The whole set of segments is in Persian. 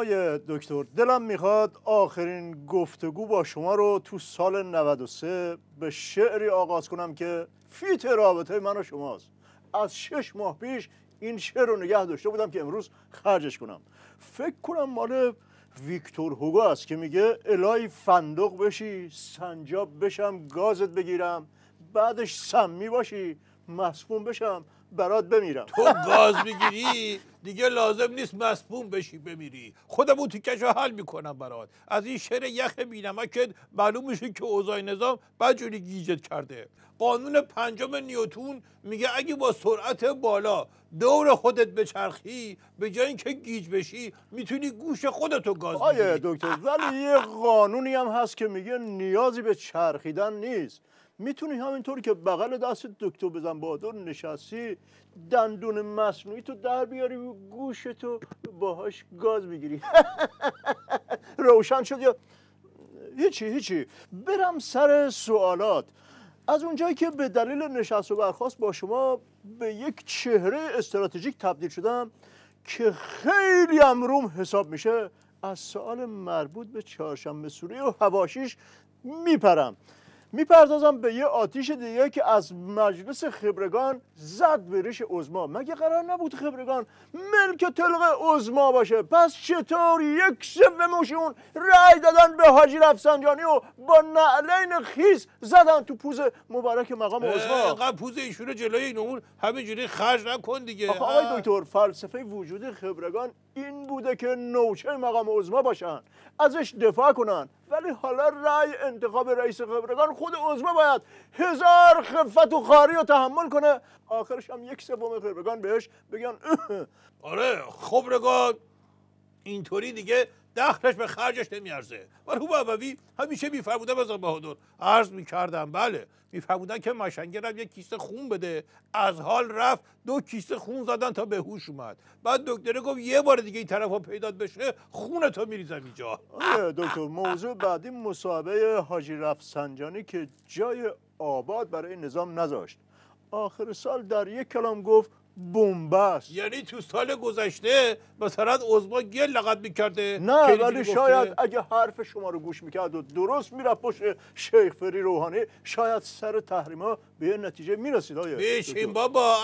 آیه دکتر، دلم میخواد آخرین گفتگو با شما رو تو سال 93 به شعری آغاز کنم که فیت رابطه من و شماست. از 6 ماه پیش این شعر رو نگه داشته بودم که امروز خرجش کنم. فکر کنم مال ویکتور هوگو است که میگه الهی فندق بشی، سنجاب بشم گازت بگیرم، بعدش سمی باشی مسموم بشم برات بمیرم. تو گاز میگیری دیگه لازم نیست مسموم بشی بمیری، خودم اون تیکشو حل میکنم برات. از این شعر یخ بینمکت معلوم میشه که اوضاع نظام بدجوری گیجت کرده. قانون پنجم نیوتون میگه اگه با سرعت بالا دور خودت بچرخی به جای اینکه گیج بشی میتونی گوش خودتو گاز بگیری. آیه دکتر، ولی یه قانونی هم هست که میگه نیازی به چرخیدن نیست. میتونی همینطور که بغل دست دکتر بزن بهادر نشستی دندون مصنوعی تو در بیاری و گوشتو باهاش گاز بگیری. روشن شد یا هیچی. برم سر سوالات. از اونجایی که به دلیل نشست و برخاست با شما به یک چهره استراتژیک تبدیل شدم که خیلی هم روم حساب میشه، از سوال مربوط به چهارشنبه سوری و حواشیش میپردازم به یه آتیش دیگه که از مجلس خبرگان زد به ریش عظما. مگه قرار نبود خبرگان ملک طلق عظما باشه؟ پس چطور 1/3 رأی دادن به حاجی رفسنجانی و با نعلین خیس زدن تو پوز مبارک مقام عظما؟ اینقدر پوز ایشونو جلوی این امور همینجوری خرج نکن دیگه. آقای دکتر، فلسفه وجود خبرگان این بوده که نوچه مقام عظما باشن، ازش دفاع کنن، ولی حالا رأی انتخاب رئیس خبرگان خود عظما باید 1000 خفت و خاری رو تحمل کنه، آخرش هم 1/3 خبرگان بهش بگن. آره خبرگان اینطوری دیگه دخلش به خرجش نمیارزه. مرحوم ابوی همیشه میفرمودن از بهادر، عرض میکردم بله، میفرمودن که مشنگرم یک کیسه خون بده. از حال رفت 2 کیسه خون زدن تا به هوش اومد. بعد دکتر گفت یه بار دیگه این طرفا پیدات بشه خونتو میریزم اینجا. دکتر، موضوع بعدی مصاحبه حاجی رفسنجانی که جای آباد برای نظام نذاشت. آخر سال در یک کلام گفت بنبست. یعنی تو سال گذشته مثلا عظما گل لقد میکرده؟ نه، ولی شاید اگه حرف شما رو گوش میکرد و درست میرفت پشت شیخ فری روحانی، شاید سر تحریما به یه نتیجه میرسید. بشین بابا،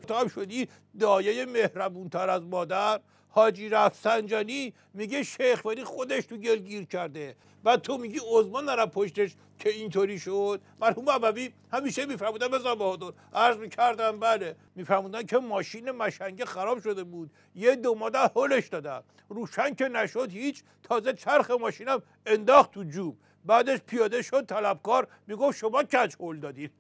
تو هم شدی دایه مهربونتر از مادر. حاجی رفسنجانی میگه شیخ فری خودش تو گل گیر کرده، بعد تو میگی عظما نرم پشتش که اینطوری شد. مرحوم ابوی همیشه میفرمودن بزن بهادر، عرض میکردم بله، میفرمودن که ماشین مشنگه خراب شده بود، یه 2 مادر هلش دادم، روشن که نشد هیچ، تازه چرخ ماشینم انداخت تو جوب، بعدش پیاده شد طلبکار میگفت شما کج هل دادین.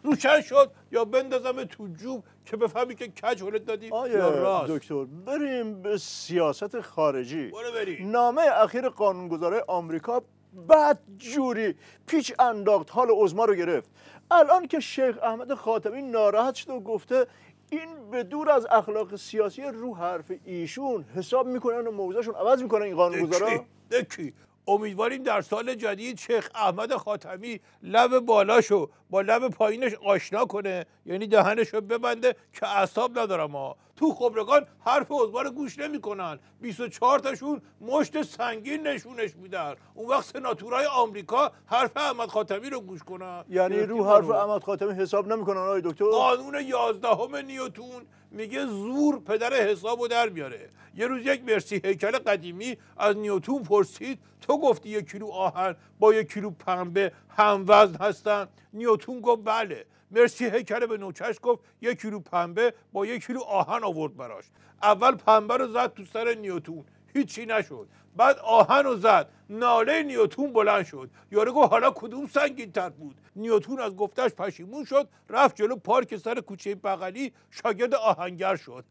روشن شد یا بندازم تو جوب که بفهمی که کج هلت دادیم یا راست. دکتر، بریم به سیاست خارجی. برو بریم. نامه اخیر قانونگذاره آمریکا بد جوری پیچ انداخت، حال عظما رو گرفت. الان که شیخ احمد خاتمی ناراحت شده و گفته این به دور از اخلاق سیاسی رو حرف ایشون حساب میکنن و موضعشون عوض میکنن این قانونگذارا. دکی امیدواریم در سال جدید شیخ احمد خاتمی لب بالاشو با لب پایینش آشنا کنه، یعنی دهنشو ببنده که اعصاب ندارم ها. تو خبرگان حرف عظما رو گوش نمیکنن، 24 تاشون مشت سنگین نشونش میدن. اون وقت سناتورای آمریکا حرف احمد خاتمی رو گوش کنن، یعنی رو حرف احمد خاتمی حساب نمیکنن آقای دکتر؟ قانون 11 نیوتن میگه زور پدر حسابو در میاره. یه روز یک مرسی هیکل قدیمی از نیوتن پرسید تو گفتی 1 کیلو آهن با 1 کیلو پنبه هم وزن هستن؟ نیوتن گفت بله. مرسی هیکل به نوچه‌اش گفت 1 کیلو پنبه با 1 کیلو آهن آورد براش. اول پنبه رو زد تو سر نیوتن، هیچی نشد. بعد آهن رو زد، ناله نیوتن بلند شد. یارو گفت حالا کدوم سنگین تر بود؟ نیوتن از گفتش پشیمون شد، رفت جلو پارک سر کوچه بغلی شاگرد آهنگر شد.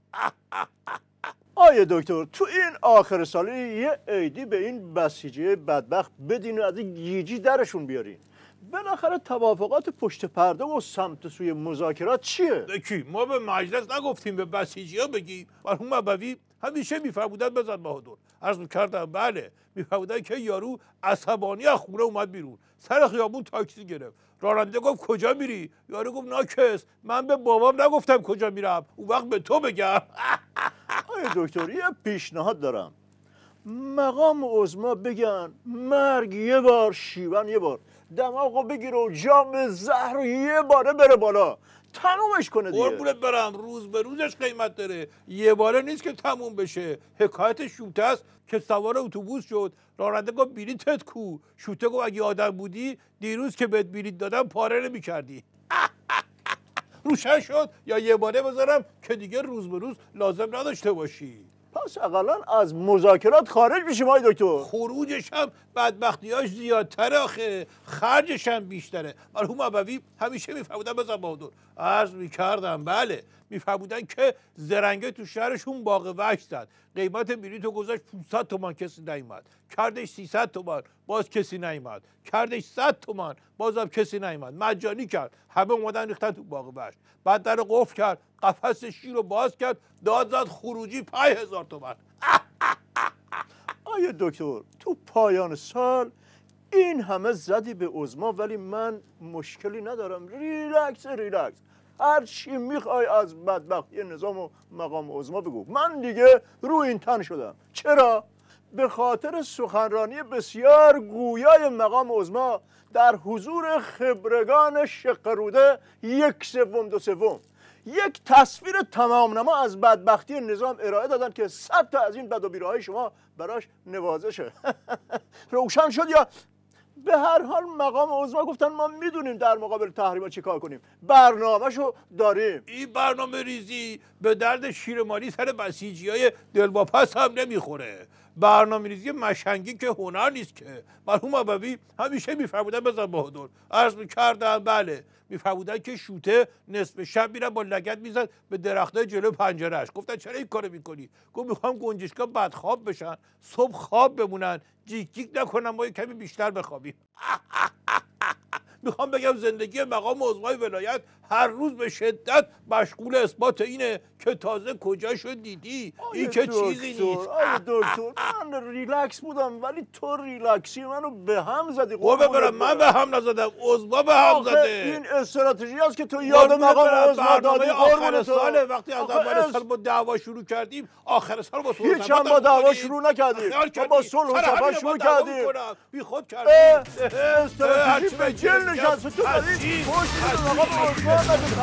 آیه دکتر، تو این آخر سالی یه عیدی به این بسیجی بدبخت بدین و از این گیجی درشون بیارین. بالاخره توافقات پشت پرده و سمت سوی مذاکرات چیه؟ دکی ما به مجلس نگفتیم به بسیجی‌ها بگیم. مرحوم ابوی همیشه میفرمودن بزن بهادر، عرض میکردم بله، میفرمودن که یارو عصبانی از خونه اومد بیرون، سر خیابون تاکسی گرفت، راننده گفت کجا میری؟ یارو گفت ناکس، من به بابام نگفتم کجا میرم، اون وقت به تو بگم. دکتر یه پیشنهاد دارم. مقام عظما بگن مرگ یه بار، شیون یه بار، دماغو بگیره و جام زهر رو یه باره بره بالا، تمومش کنه دیگه. قربونت برم، روز به روزش قیمت داره، یه باره نیست که تموم بشه. حکایت شوته است که سوار اتوبوس شد، راننده گفت بلیطت کو؟ شوته گفت اگه آدم بودی دیروز که بهت بلیط دادم پاره نمی‌کردی. روشن شد یا یه باره بذارم که دیگه روز به روز لازم نداشته باشی. پس اقلا از مذاکرات خارج میشیم آقای دکتر. خروجش هم بدبختیاش زیادتره آخه، خرجش هم بیشتره. مرحوم ابوی همیشه میفهمودن بزن بهادر، عرض میکردم بله، میفهمودن که زرنگه تو شهرشون باغ وحش زد، قیمت بلیطو گذاشت 500 تومان، کسی نیومد، کردش 300 تومان، باز کسی نیومد، کردش 100 تومان، بازم کسی نیومد، مجانی کرد، همه اومدن ریختن تو باغ وحش، بعد در قفل کرد، قفس شیر رو باز کرد، داد زد خروجی 5000 تومان. آیا دکتر تو پایان سال این همه زدی به عظما ولی من مشکلی ندارم، ریلکس ریلکس، هر چی میخوای از بدبختی نظام و مقام عظما بگو، من دیگه رو این تن شدم. چرا؟ به خاطر سخنرانی بسیار گویای مقام عظما در حضور خبرگان شقروده 1/3 یک تصویر تمام نما از بدبختی نظام ارائه دادن که 100 تا از این بد و بیراهای شما براش نوازشه. روشن شد یا؟ به هر حال مقام عظما گفتن ما میدونیم در مقابل تحریما چی کار کنیم، برنامه‌شو داریم. این برنامه ریزی به درد شیرمانی سر بسیجیای دلواپس هم نمیخوره. برنامه ریزی مشنگی که هنر نیست که. مرحوم ابوی همیشه میفرمودن بزن بهادر، عرض میکردم بله، میفرمودن که شوته نصف شب میرن با لگد میزد به درختای جلو پنجرهش. گفتن چرا این کارو میکنی؟ گفت میخوام گنجشکا بدخواب بشن، صبح خواب بمونن، جیک جیک نکنن، ما کمی بیشتر بخوابیم. میخوام بگم زندگی مقام عظمای ولایت هر روز به شدت مشغول اثبات اینه که تازه کجاشو دیدی، این که چیزی نیست. آیا دکتر من ریلکس بودم ولی تو ریلکسی منو به هم زدی. قربونت برم، من به هم نزدم، عظما به هم زده. این استراتژی است که تو یاد مقام عظما دادی. آخر ساله وقتی از اول سال با دعوا شروع کردیم، آخر سال با صلح هیچ هم با دعوا شروع نکردیم، با صلح و صفا شروع کردیم. بی خود کردیم. استراتژی به جل نشسته، تو داری پشت مقام عظما نداری.